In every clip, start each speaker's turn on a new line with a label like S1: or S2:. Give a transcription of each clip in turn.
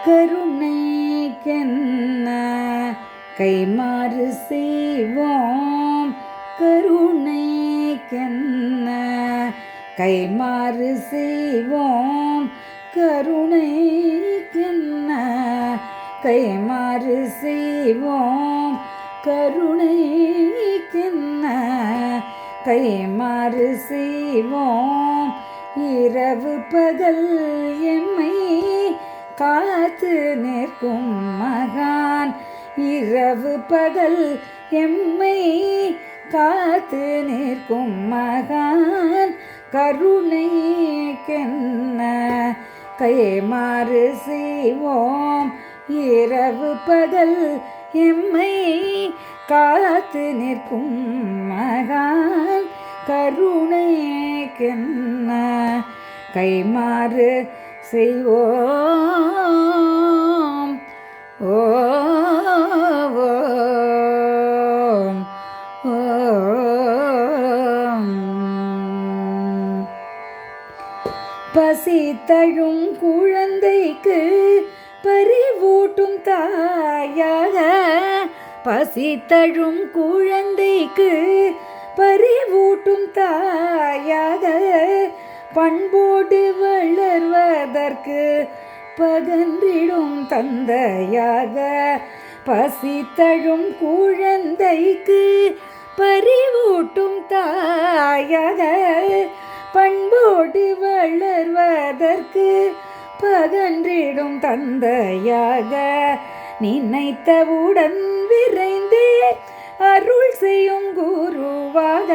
S1: கருணைக்கென்ன கைமாறு செய்வோம். கருணைக்கென்ன கைமாறு செய்வோம். கருணைக்கென்ன கைமாறு செய்வோம். கருணைக்கென்ன கைமாறு செய்வோம். இரவு பகல் எம்மை காத்து நிற்கும் மகான். இரவு பகல் எம்மை காத்து நிற்கும் மகான். கருணைக்கென்ன கைமாறு செய்வோம். இரவு பகல் எம்மை காத்து நிற்கும் மகான். கருணைக்கென்ன கைமாறு செய்வோம். பசி தழும் குழந்தைக்கு பறிவூட்டும் தாயாக. பசி தழும் குழந்தைக்கு பறிவூட்டும் தாயாக. பண்போடு வளர்வதற்கு பகன்றிடும் தந்தையாக. பசி தழும் குழந்தைக்கு பறிவூட்டும் தாயாக. பண்போடு வளர்வதற்கு பகன்றிடும் தந்தையாக. நினைத்தவுடன் விரைந்தே அருள் செய்யும் குருவாக.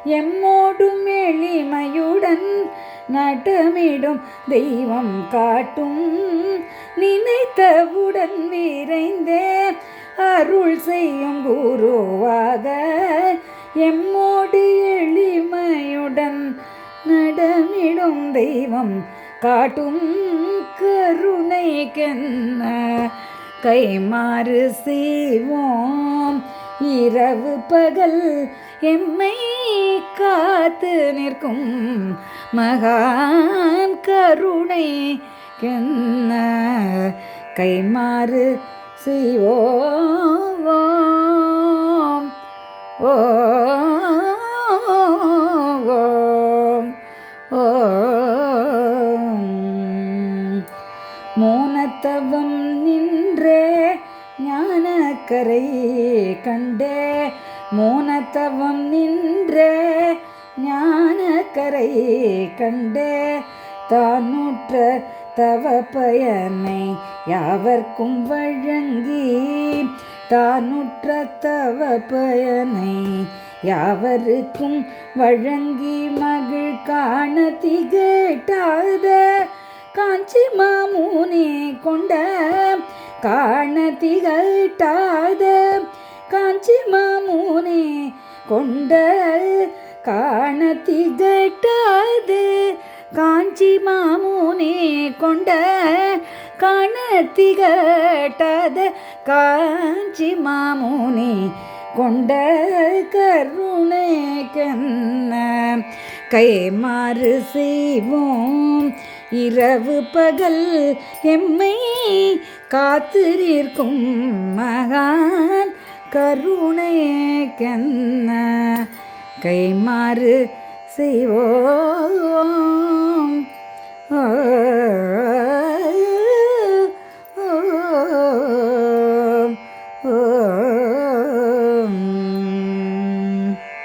S1: எம்மோடும் எளிமையுடன் நடமிடும் தெய்வம் காட்டும். நினைத்தவுடன் விரைந்தே அருள் செய்யும் குருவாக. எம்மோடு எளிமையுடன் நடமிடும் தெய்வம் காட்டும். கருணைக்கென்ன கைமாறு செய்வோம். இரவு பகல் எம்மை காத்து நிற்கும் மகான். கருணைக்கென்ன கைமாறு செய்வோம். மோனத்தவம் நின்றே ஞானக்கரை கண்டே. மோனத்தவம் நின்றே ஞானக்கரை கண்டே. தானுற்ற தவ பயனை யாவர்க்கும் வழங்கி. தானுற்ற தவ பயனை யாவருக்கும் வழங்கி. மகிழ் காண திகட்டாத காஞ்சி மாமுனி கொண்ட. காண திகட்டாத காஞ்சி மாமுனி கொண்ட. காண திகட்டாத காஞ்சி மாமுனி கொண்ட. காண திகட்டாத காஞ்சி மாமுனி கொண்ட. கருணைக்கென்ன கைமாறு செய்வோம். இரவு பகல் எம்மை காத்திருக்கும் மகான். கருணைக்கென்ன கைமாறு செய்வோம்.